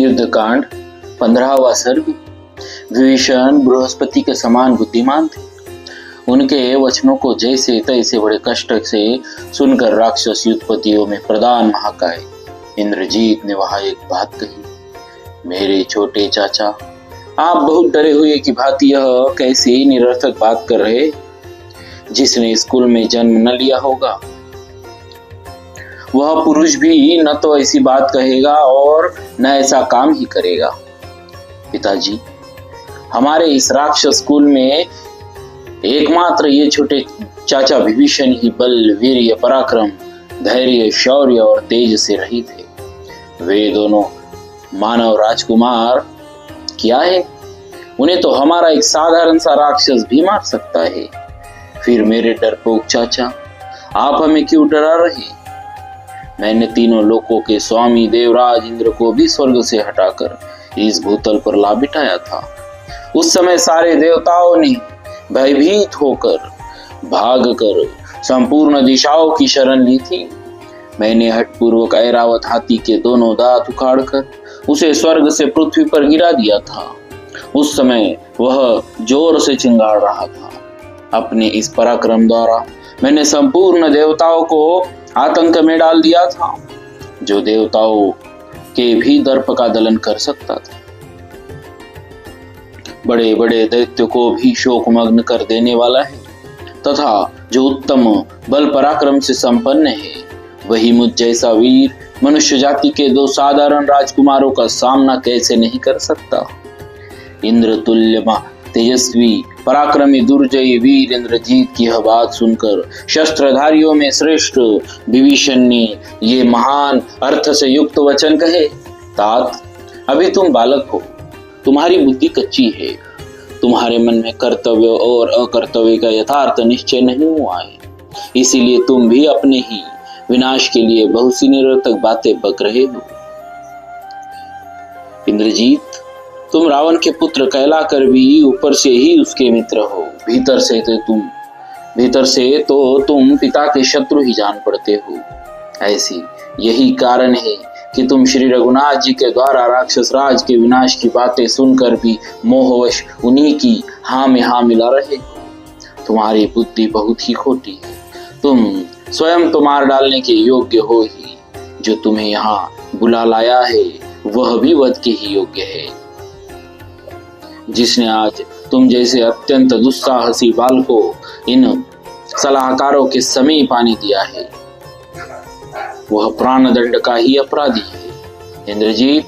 युद्ध कांड 15वां सर्ग। विभीषण बृहस्पति के समान बुद्धिमान थे। उनके वचनों को जैसे तैसे बड़े कष्ट से सुनकर राक्षस युद्धपतियों में प्रधान महाकाय इंद्रजीत ने वहां एक बात कही। मेरे छोटे चाचा, आप बहुत डरे हुए कि भांति यह कैसी निरर्थक बात कर रहे। जिसने स्कूल में जन्म न लिया होगा वह पुरुष भी न तो ऐसी बात कहेगा और न ऐसा काम ही करेगा। पिताजी, हमारे इस राक्षस स्कूल में एकमात्र ये छोटे चाचा विभीषण ही बल, वीर्य, पराक्रम, धैर्य, शौर्य और तेज से रहित है। वे दोनों मानव राजकुमार क्या है, उन्हें तो हमारा एक साधारण सा राक्षस भी मार सकता है। फिर मेरे डरपोक चाचा, आप हमें क्यों डरा रहे? मैंने तीनों लोकों के स्वामी देवराज इंद्र को भी स्वर्ग से हटाकर इस भूतल पर ला बिठाया था। उस समय सारे देवताओं ने भयभीत होकर भागकर संपूर्ण दिशाओं की शरण ली थी। मैंने हठपूर्वक ऐरावत हाथी के दोनों दांत उखाड़कर उसे स्वर्ग से पृथ्वी पर गिरा दिया था। उस समय वह जोर से चिंगाड़ रहा था। अपने इस पराक्रम द्वारा मैंने संपूर्ण देवताओं को आतंक में डाल दिया था, जो देवताओं के भी दर्प का दलन कर सकता था। बड़े बड़े दैत्य को भी शोकमग्न कर देने वाला है तथा जो उत्तम बल पराक्रम से संपन्न है, वही मुझ जैसा वीर मनुष्य जाति के दो साधारण राजकुमारों का सामना कैसे नहीं कर सकता। इंद्र तुल्य तेजस्वी पराक्रमी दुर्जयी वीर इंद्रजीत की यह बात सुनकर शस्त्रधारियों में श्रेष्ठ विभीषण ने ये महान अर्थ से युक्त वचन कहे। तात, अभी तुम बालक हो, तुम्हारी बुद्धि कच्ची है, तुम्हारे मन में कर्तव्य और अकर्तव्य का यथार्थ निश्चय नहीं हुआ है, इसीलिए तुम भी अपने ही विनाश के लिए बहुत सी निरर्थक बातें बक रहे हो। इंद्रजीत, तुम रावण के पुत्र कहलाकर भी ऊपर से ही उसके मित्र हो, भीतर से तो तुम पिता के शत्रु ही जान पड़ते हो। ऐसी यही कारण है कि तुम श्री रघुनाथ जी के द्वारा राक्षस राज के विनाश की बातें सुनकर भी मोहवश उन्हीं की हाँ में हाँ मिला रहे हो। तुम्हारी बुद्धि बहुत ही खोटी है। तुम स्वयं तो मार डालने के योग्य हो ही, जो तुम्हें यहाँ बुला लाया है वह भी वध के ही योग्य है। जिसने आज तुम जैसे अत्यंत दुस्साहसी बालकों इन सलाहकारों के समीप आने दिया है, वह प्राणदंड का ही अपराधी है। इंद्रजीत,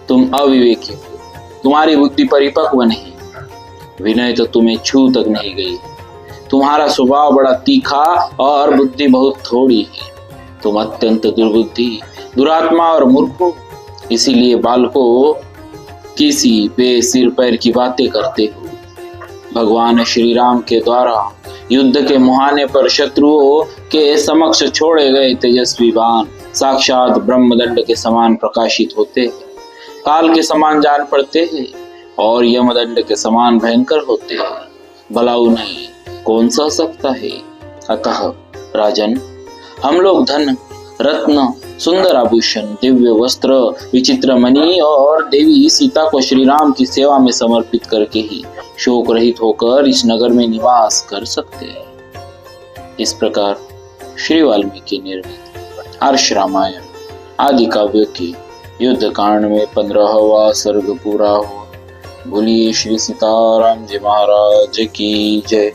तुम अविवेकी हो, तुम्हारी बुद्धि परिपक्व नहीं, विनय तो तुम्हें छू तक नहीं गई। तुम्हारा स्वभाव बड़ा तीखा और बुद्धि बहुत थोड़ी है। तुम अत्यंत दुर्बुद्धि, दुरात्मा और मूर्ख हो, इसीलिए बालकों किसी बेसिर पैर की बातें करते हो। भगवान श्री राम के द्वारा युद्ध के मुहाने पर शत्रुओं के समक्ष छोड़े गए तेजस्वी बाण साक्षात ब्रह्मदंड के समान प्रकाशित होते हैं, काल के समान जान पड़ते हैं और यमदंड के समान भयंकर होते हैं। भला उन्हें कौन सा सकता है? अतः राजन, हम लोग धन, रत्न, सुंदर आभूषण, दिव्य वस्त्र, विचित्र मणि और देवी सीता को श्री राम की सेवा में समर्पित करके ही शोक रहित होकर इस नगर में निवास कर सकते हैं। इस प्रकार श्री वाल्मीकि निर्मित हर्ष रामायण आदि काव्य की युद्ध कांड में 15वां सर्ग पूरा हुआ। बोलिए श्री सीताराम जी महाराज की जय।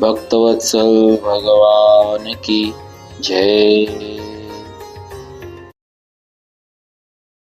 भक्तवत्सल भगवान की जय।